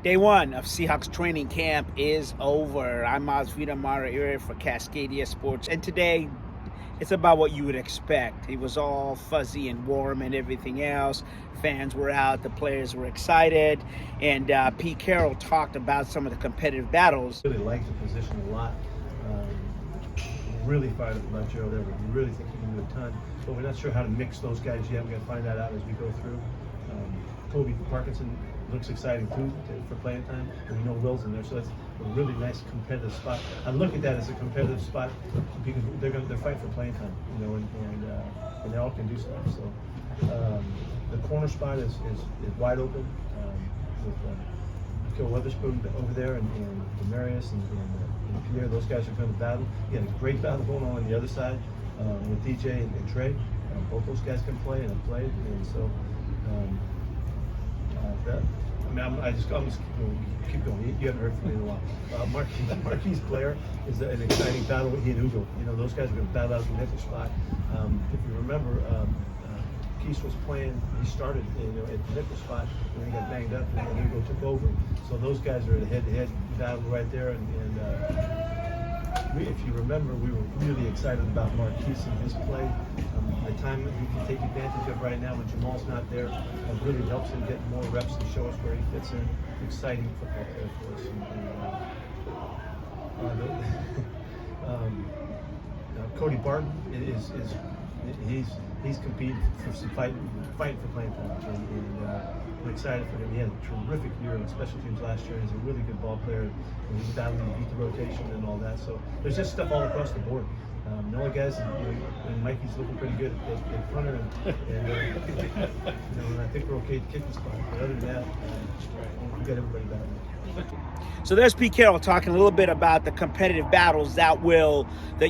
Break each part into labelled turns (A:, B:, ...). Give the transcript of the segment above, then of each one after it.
A: Day one of Seahawks training camp is over. I'm Masvidal Mara for Cascadia Sports, and today it's about what you would expect. It was all fuzzy and warm and everything else. Fans were out, the players were excited, and Pete Carroll talked about some of the competitive battles.
B: Really like the position a lot. Really fired up about Gerald Everett. We really think he can do a ton, but we're not sure how to mix those guys yet. We're going to find that out as we go through. Kobe Parkinson looks exciting too for playing time, and we know Will's in there, so that's a really nice competitive spot. I look at that as a competitive spot because they're fighting for playing time, and they all can do stuff. So the corner spot is wide open with Kill Weatherspoon over there and Demarius and Pierre. Those guys are going to battle. You had a great battle going on the other side with DJ and Trey. Both those guys can play and have played, and so. I'm just keep going. You haven't heard from me in a while. Marquise Blair is an exciting battle with he and Hugo. You know, those guys are going to battle out the nickel spot. If you remember, Keith was playing. He started, at the nickel spot, and then he got banged up, and Hugo took over. So those guys are in a head-to-head battle right there. And if you remember, we were really excited about Marquise and his play. The time that we can take advantage of right now when Jamal's not there really helps him get more reps and show us where he fits in. Exciting football player for us. Cody Barton he's competing for some fighting for playing time, and I'm excited for him. He had a terrific year on special teams last year. He's a really good ball player, and he's battling to beat the rotation and all that. So there's just stuff all across the board. The only guys, and Mikey's looking pretty good at punter, and I think we're okay to kick the spot. But other than that, we've got everybody back.
A: So there's Pete Carroll talking a little bit about the competitive battles that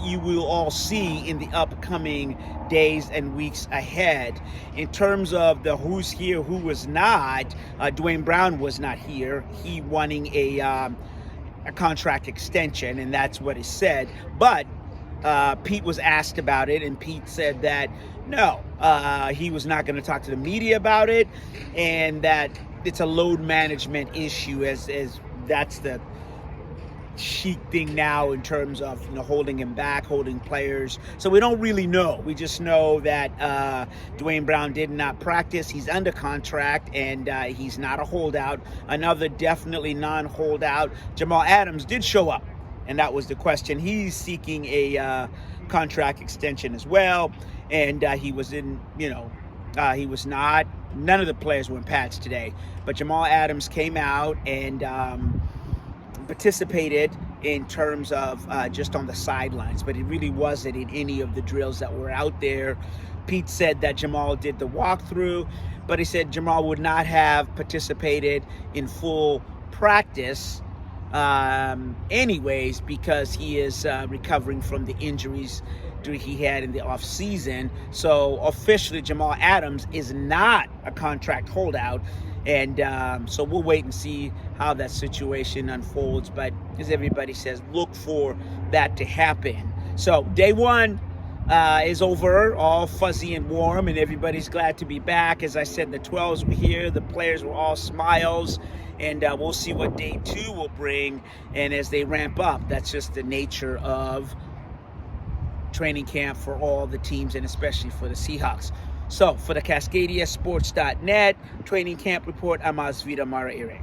A: you will all see in the upcoming days and weeks ahead. In terms of the who's here, who was not, Dwayne Brown was not here. He wanting a contract extension, and that's what he said. But Pete was asked about it, and Pete said that no, he was not going to talk to the media about it, and that it's a load management issue, as that's the chic thing now in terms of holding him back, holding players. So we don't really know. We just know that Dwayne Brown did not practice. He's under contract, and he's not a holdout. Another definitely non-holdout, Jamal Adams, did show up. And that was the question. He's seeking a contract extension as well. And he was he was not. None of the players were in pads today. But Jamal Adams came out and participated in terms of just on the sidelines. But it really wasn't in any of the drills that were out there. Pete said that Jamal did the walkthrough, but he said Jamal would not have participated in full practice anyways, because he is recovering from the injuries he had in the off season. So officially Jamal Adams is not a contract holdout, and so we'll wait and see how that situation unfolds. But as everybody says, look for that to happen. So day one is over, all fuzzy and warm, and everybody's glad to be back. As I said, the 12s were here, the players were all smiles, and we'll see what day two will bring. And as they ramp up, that's just the nature of training camp for all the teams, and especially for the Seahawks. So for the CascadiaSports.net training camp report, I'm Masvidal Mara.